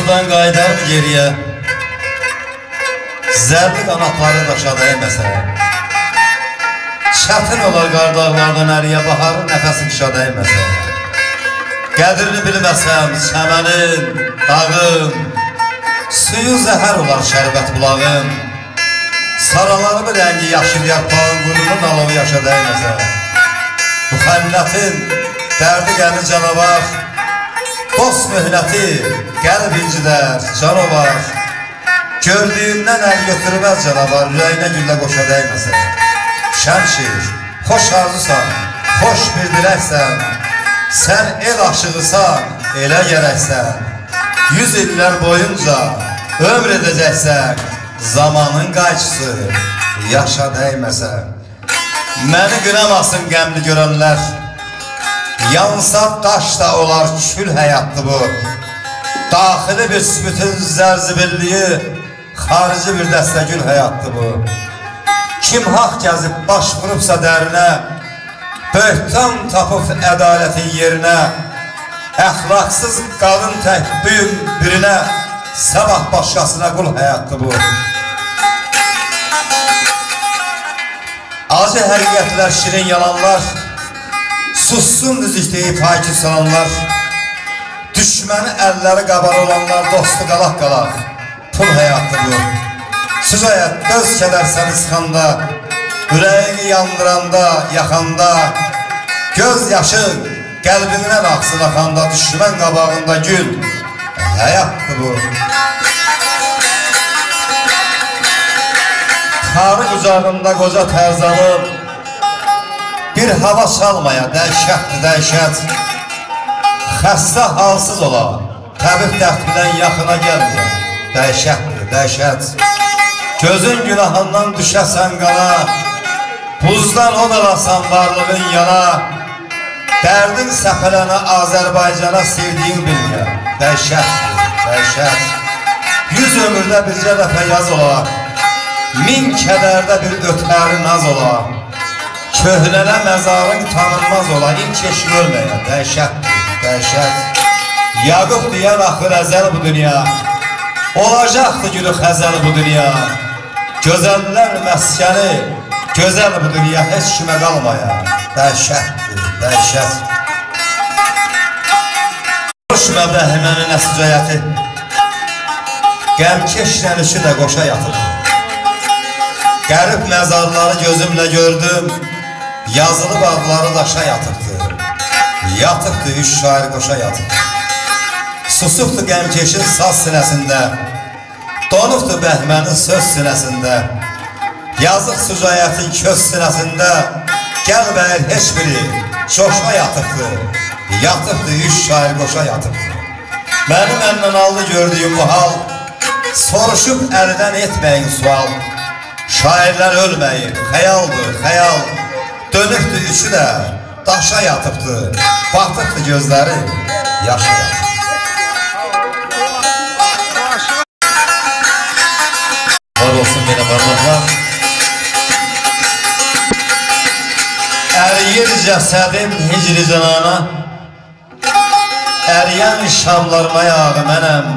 sudan qaydar mı geriyə? Zərli qanatları daşa dəyməsə, çətin olar qardağlardan əriyə, baharın nəfəsi qışa dəyməsə, qədrini bilməsəm çəmənin, dağın, suyu zəhər olar şərbət bulağın, saralarımı rəngi yaşıl yarpağın, qurunun alovu yaşa dəyməsə, müxənnətin dərdi qəmi canavar, dost mühləti qəlb incilər, canavar, gördüyündən əl götürməz canavar, ürəyinə güllə qoşa dəyməsə, Şəmşir, xoş arzusan, xoş bir diləksən, sən el aşığısan, elə gərəksən, 100 illər boyunca ömr edəcəksən, zamanın qayçısı, yaşa dəyməsən. Məni qınamasın qəmli görənlər, yansa daş da olar kül həyatdır bu, daxili bir sübütün zərzibilliyi, xarici bir dəstəgül həyatdır bu. Kim haq gəzib baş vurubsa dərinə, böhtan tapıb ədalətin yerinə, əxlaqsız qalın tək birinə, sabah başqasına qul həyatdır bu. Acı həqiqətlər, şirin yalanlar, sussun düzük deyib hakif salanlar, düşməni əlləri qabar olanlar, dostu qalaq-qalaq, pul həyatdır bu. Söz həyat, göz kədər səni sıxanda, ürəyini yandıranda, yaxanda, göz yaşı qəlbindən axsın axanda, düşmən qabağında gül, həyatdır bu. Tarı qucağında qoca tərzalıb, bir hava salmaya, dəhşətdir, dəhşət, xəstə halsız ola, təbib dərd bilən yaxına gəlmir, dəhşətdir, dəhşət. Gözün günahından düşəsən qana, buzdan odalasan varlığın yana, dərdin səpələnə Azərbaycana sevdiyin bilmə, dəhşətdir, dəhşət. 100 ömürdə bircə dəfə yaz ola, 1000 kədərdə bir ötəri naz ola, köhnələ məzarın tanınmaz ola, ilk eşq ölməyə, dəhşətdir, dəhşət. Yaqub deyər axır əzəl bu dünya, olacaqdır gülü xəzəl bu dünya, gözəllər məskəni, gözəl bu dünya, heç kimə qalmaya, dəhşətdir, dəhşət. Qoşma bəhmənin əscəyəti, qəmkeşlə işi də qoşa yatıb. Qərib məzarları gözümlə gördüm, yazılı bağları daşa yatıbdır, yatıbdır üç şair qoşa yatıb. Susubdur qəmkeşin saz sinəsində, donubdur bəhmənin söz sinəsində, yazıq sücayətin köz sinəsində, gəl bəyər heç biri coşa yatıbdır, yatıbdır üç şair qoşa yatıbdır. Mənim əndən aldı gördüyüm bu hal, soruşub əldən etməyin sual, şairlər ölməyib, xəyaldır, xəyal, dönübdür üçü də daşa yatıbdır, batıbdır gözləri, yaşa yatıbdır. Olsun belə barmaqlar, əriyir cəsədim hicri canana, əriyən şamlarıma yağı mənəm,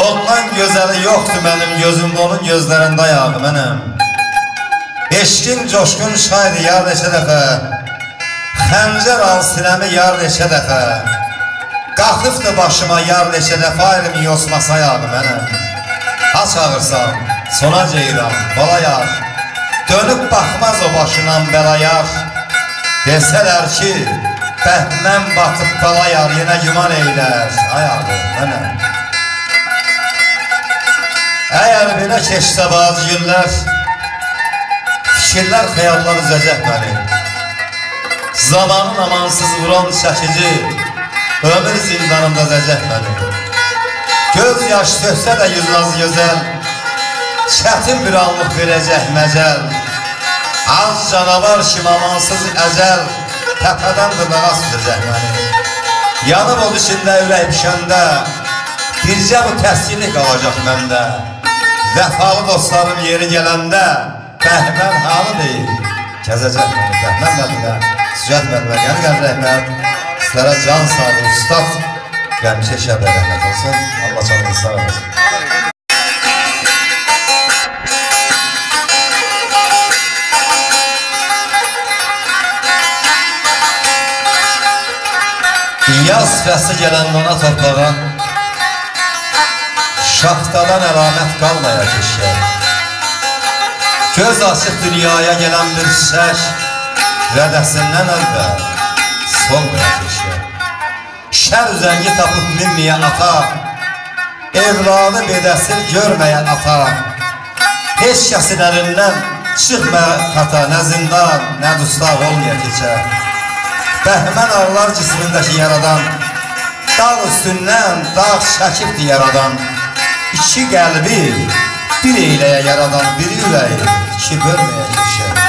ondan gözəli yoxdur mənim gözümdə, onun gözlərində yağı mənəm. Eşkin coşkun şaydı yar neçə dəfə, xəncər al sinəmi yar neçə dəfə, qalxıbdır başıma yar neçə dəfə, ayrım yosmasa yağı mənəm. Ha çağırsan, sona ceyran, bala yar, dönüb baxmaz o başından bəla yar, desələr ki, bəhmən batıb bala yar, yenə güman eylər, ayağı mənəm. Əgər belə keçsə bazı günlər, fikirlər, xəyallar üzəcək məni, zamanın amansız vuran çəkici, ömür zindanımda zəcək məni. Göz yaş töksə də yüzünaz gözəl, çətin bir anlıq verəcək məcəl, az canavar kim amansız əzəl, təpədən dırnağa süzəcək məni. Yanıb o içində ürək pişəndə, bircə bu təskinlik qalacaq məndə, vəfalı dostlarım yeri gələndə, bəhmən halı deyil, kəzəcək məni. Bəhmən mədinə, Sücət mədinə, gəl rəhmət, sizlərə can sağlığı, ustad Qəmşə şəhərə rəhmət olsun. Allah canınızı sağ olasın. Yaz fəsli gələn ona torpağa şaxtadan əlamət qalmaya keşkər. Göz açıq dünyaya gələn bir çiçək rədəsindən əlbər solmaya keşkər. Şər üzəngi tapıb minməyən ata, evladı bedəsir görməyən ata, heç kəsin əlindən çıxmaya kata, nə zindan, nə dustaq olmaya keçər. Bəhmən ağlar cismindəki yaradan, dağ üstündən dağ çəkibdir yaradan. İki qəlbi bir eyləyə yaradan, bir ürəyi iki bölməyə keçər.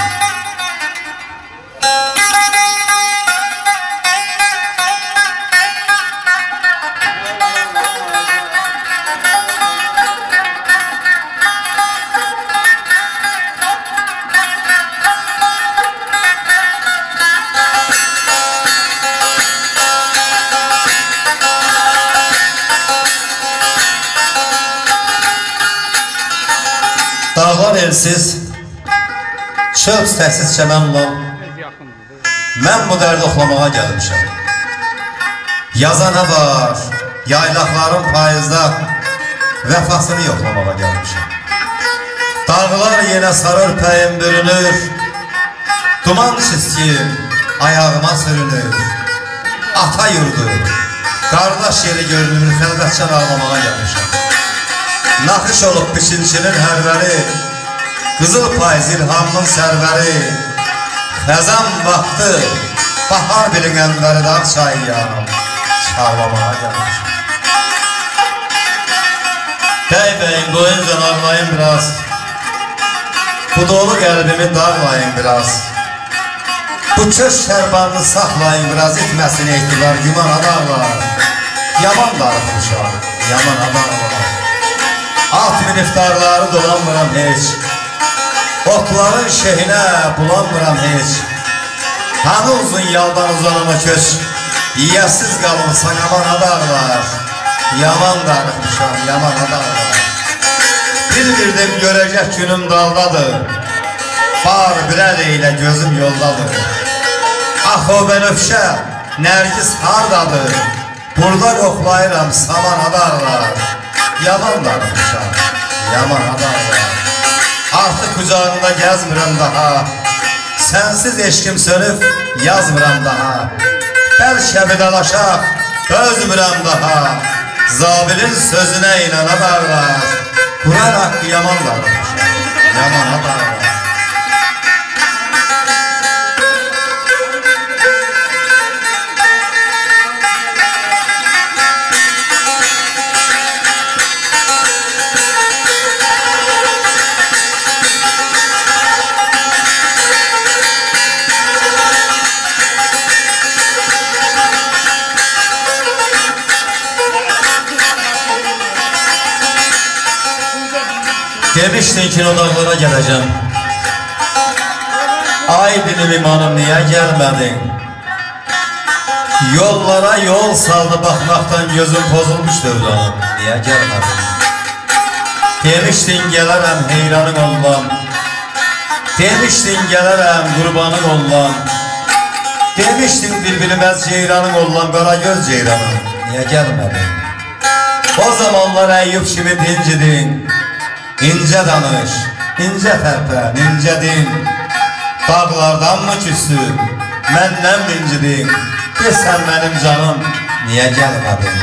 Dağlar elsiz, çöl səsiz çəmənlə mən bu dərdi oxlamağa gəlmişəm. Yazana var, yaylaqların payızda vəfasını yoxlamağa gəlmişəm. Dağlar yenə sarır pəyim bürünür, duman çizgim ayağıma sürünür. Ata yurdu, qardaş yeri görünür, xəlvətçən ağlamağa gəlmişəm. Naxış olub biçilçinin hərvəri, qızıl payız ilhamın sərvəri, xəzan vaxtı, bahar bilin ənvəri dağ çayıya, çarlamağa gəlmişim. Dəybəyin, qoyuncan ağlayın biraz, bu dolu qəlbimi dağlayın biraz. Bu köş şərbanını saxlayın biraz, etməsin ehtibar, güman adağlar. Yaman darıxmışam, yaman adağlar. At miniftarları dolanmıram heç, otların şehinə bulanmıram heç. Hanı uzun yaldan uzanama köç, yiyəsiz qalmışsan yaman adağlar. Yaman darıxmışam, yaman adağlar. Bir-birdim görəcək günüm daldadır, bar birəl eylə gözüm yoldadır. Ax o bənöfşə, nərgis hardadır, burada qoxlayıram saman adağlar. Yaman darıxmışam, yaman adağlar. Artıq kucağında gəzmirəm daha, sənsiz eşkim sönüb yazmıram daha. Bəlkə vidalaşaq, özmürəm daha, zabilin sözünə inan adağlar. Quran haqqı yaman darıxmışam, yaman adağlar. Demiştin ki o dağlara gələcəm. Ay dilim imanım niyə gəlmədin? Yollara yol saldı baxmaqdan gözüm pozulmuş dövranım, niyə gəlmədin? Demiştin gələrəm heyranın olmam, demiştin gələrəm qurbanın olmam, demiştin bir-bilməz ceyranın olmam, qara göz ceyranım, niyə gəlmədin? O zamanlar Əyyub kimi dincidin, İncə danış, incə tərpən, incə din. Dağlardan mı küsü, məndən mincidin? Desən mənim canım, niyə gəlmədin?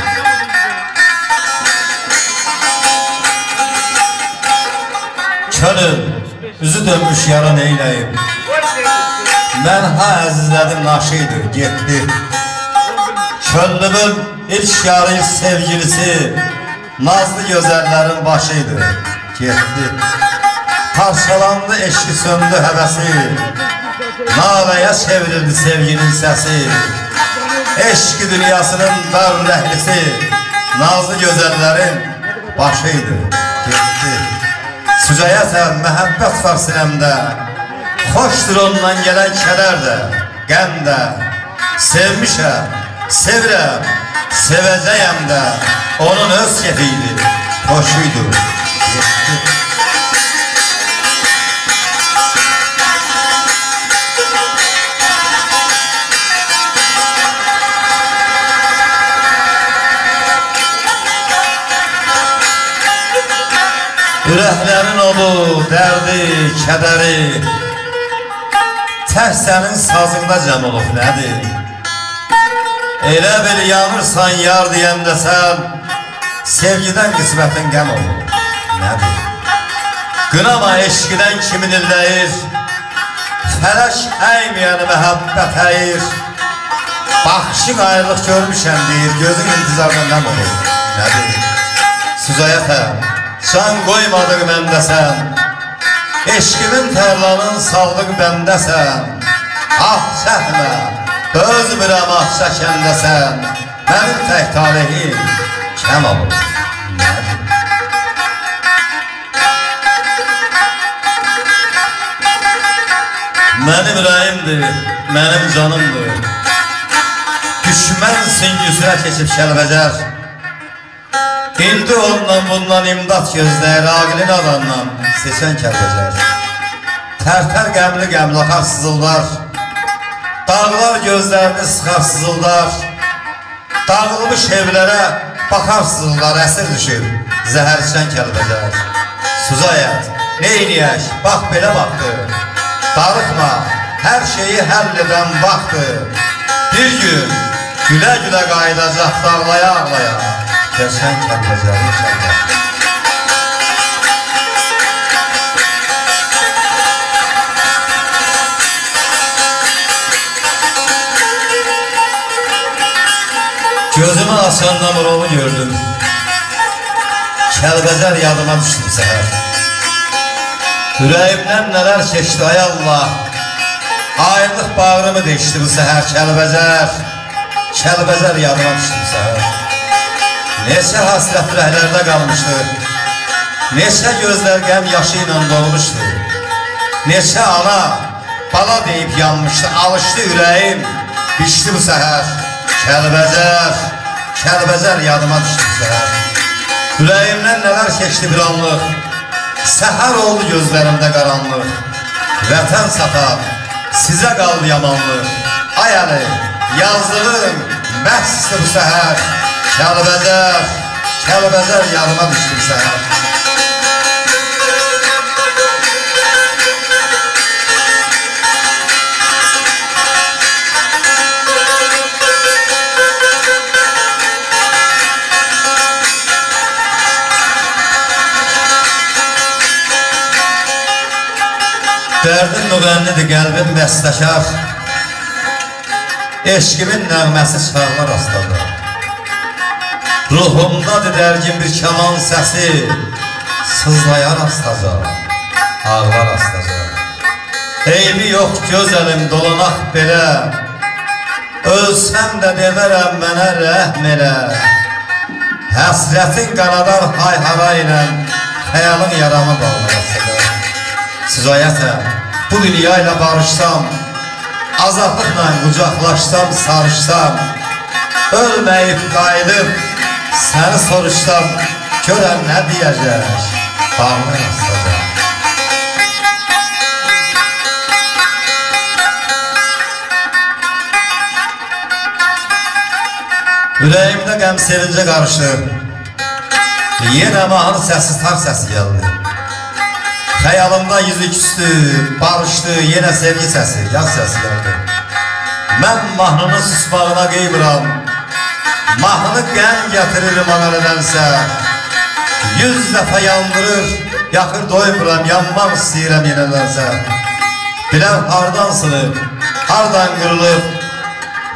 Könül, üzü dönmüş yara neyləyim? Mən ha əzizlədim naşıydı, getdi. Könlümün ilk yarı sevgilisi, nazlı gözəllərin başıydı, getdi. Parçalandı, eşki söndü həvəsi, naləyə çevrildi sevginin səsi. Eşki dünyasının dar rəhlisi, nazlı gözəllərin başıydı, getdi. Sücəyətən məhəbbət var sinəmdə, xoşdur ondan gələn kədər də, qəm də. Sevmişəm, sevirəm, sevəcəyəm də, onun öz kefiydi, hoşuydu. Ürəklərin odu, dərdi, kədəri tək sənin sazında cəm olub, nədir? Elə bil yanırsan yar deyəndə sən, sevgidən qismətin qəm olub, nədir? Qınama eşqidən kimin illəyir, fələk əyməyəni məhəbbət əyir. Baxışı qayrılıq görmüşəm deyir, gözün intizardan qəm olub, nədir? Süzayətəm, can qoymadıq məndəsən, eşqimin tərlanın saldıq bəndəsən. Ah çəkmə, dözmürəm ah çəkəndəsən, mənim tək talihim kəm olur. Mənim ürəyimdir, mənim canımdır, düşmənsin yüzrə keçib Kəlbəcər. İndi ondan bundan imdad gözləyir, aqilin adamdan seçən Kəlbəcər. Tərtər qəmli qəmli axar sızıldar, dağlar gözlərini sıxar sızıldar. Dağılmış evlərə baxar sızıldar, əsir düşür zəhər içən Kəlbəcər. Suzayət, neyniyək, bax belə baxdı, darıxma, hər şeyi həll edən vaxtdır. Bir gün gülə-gülə qaydacaq, dağlaya ağlaya Keçən Kəlbəcər inşallah. Gözümü açanda Murovu gördüm, Kəlbəcər yadıma düşdüm səhər. Ürəyimdən nələr keçdi ay Allah, ayrılıq bağrımı deşdi bu səhər. Kəlbəcər, Kəlbəcər yadıma düşdüm səhər. Neçə hasrət rəhlərdə qalmışdı, neçə gözlər qəm yaşı ilə dolmuşdu. Neçə ana, bala deyib yanmışdı, alışdı ürəyim, biçdi bu səhər. Kəlbəcər, Kəlbəcər yadıma düşdü bu səhər. Ürəyimdən nələr keçdi bir anlıq, səhər oldu gözlərimdə qaranlıq. Vətən satar, sizə qaldı yamanlıq. Ay əli, yazdığım məhsdir bu səhər. Kəlbəcər, Kəlbəcər yadıma düşdüm səhər. Dərdim müğənnidir, qəlbim bəstəkar, eşqimin nəğməsi çıxarlar astada. Ruhumdadır dərgin bir kaman səsi, sızlayar astaca, ağlar astaca. Eybi yox gözəlim dolanaq belə, ölsəm də demərəm mənə rəhm elə. Həsrətin qanadar hay-hara ilə, xəyalın yaramı bağlar astaca. Süzayətəm, bu dünya ilə barışsam, azadlıqla qucaqlaşsam, sarışsam, ölməyib qayıdıb, səni soruşsam, görəm nə deyəcək, bağlı rastacaq. Ürəyimdə qəm sevincə qarışdı, yenə mahnı səsi, tar səsi gəldi. Xəyalımda yüzü küstü, barışdı, yenə sevgi səsi, yaz səsi gəldi. Mən mahnının susmağına qeybıram, mahnı qəm gətirir mənədənsə. 100 dəfə yandırır, yaxır doymuram, yanmaq istəyirəm yenədənsə. Bilən hardan sınıb, hardan qırılıb,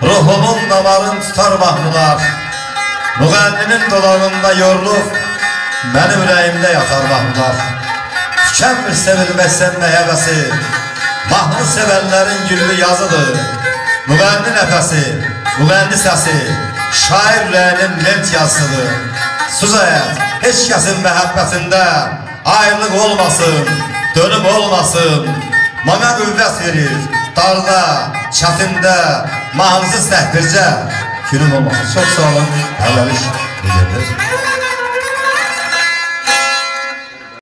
ruhumun damarın tutar mahnılar. Müğənninin dolağında yorulub, mənim ürəyimdə yatar mahnılar. Tükənmir sevilməsən məhəbəsi, mahnı sevənlərin güllü yazıdır. Müğənni nəfəsi, müğənni səsi, şair ürəyinin lent yazısıdır. Suzayət, heç kəsin məhəbbətində ayrılıq olmasın, dönüm olmasın. Mənə qüvvət verir, darda, çətində, mahnısız təhbircə, Günüm olmasın. Çok sağ olun. Hələlik.